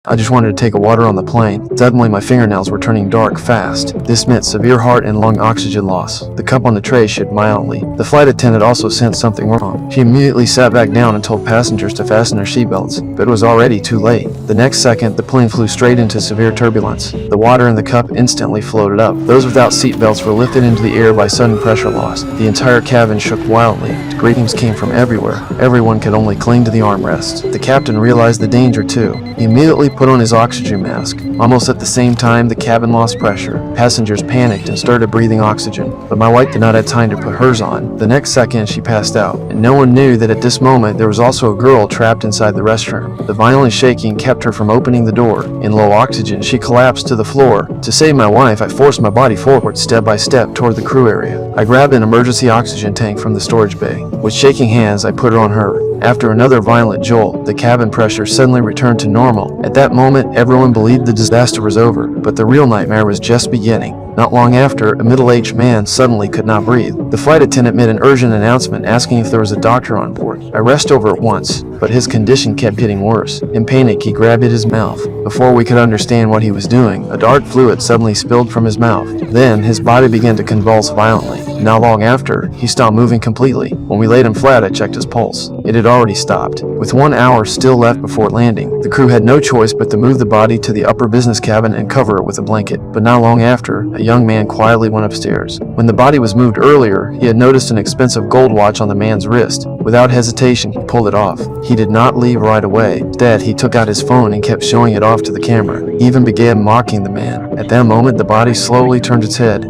I just wanted to take a water on the plane. Suddenly my fingernails were turning dark fast. This meant severe heart and lung oxygen loss. The cup on the tray shook mildly. The flight attendant also sensed something wrong. She immediately sat back down and told passengers to fasten their seatbelts, but it was already too late. The next second, the plane flew straight into severe turbulence. The water in the cup instantly floated up. Those without seatbelts were lifted into the air by sudden pressure loss. The entire cabin shook wildly. Screams came from everywhere. Everyone could only cling to the armrests. The captain realized the danger too. He immediately put on his oxygen mask. Almost at the same time, the cabin lost pressure. Passengers panicked and started breathing oxygen, but my wife did not have time to put hers on. The next second, she passed out, and no one knew that at this moment there was also a girl trapped inside the restroom. The violent shaking kept her from opening the door. In low oxygen, she collapsed to the floor. To save my wife, I forced my body forward step by step toward the crew area. I grabbed an emergency oxygen tank from the storage bay. With shaking hands, I put it on her. After another violent jolt, the cabin pressure suddenly returned to normal. At that moment, everyone believed the disaster was over, but the real nightmare was just beginning. Not long after, a middle-aged man suddenly could not breathe. The flight attendant made an urgent announcement asking if there was a doctor on board. I rushed over at once, but his condition kept getting worse. In panic, he grabbed at his mouth. Before we could understand what he was doing, a dark fluid suddenly spilled from his mouth. Then, his body began to convulse violently. Not long after, he stopped moving completely. When we laid him flat, I checked his pulse. It had already stopped. With 1 hour still left before landing, the crew had no choice but to move the body to the upper business cabin and cover it with a blanket. But not long after, a young man quietly went upstairs. When the body was moved earlier, he had noticed an expensive gold watch on the man's wrist. Without hesitation, he pulled it off. He did not leave right away. Instead, he took out his phone and kept showing it off to the camera. He even began mocking the man. At that moment, the body slowly turned its head.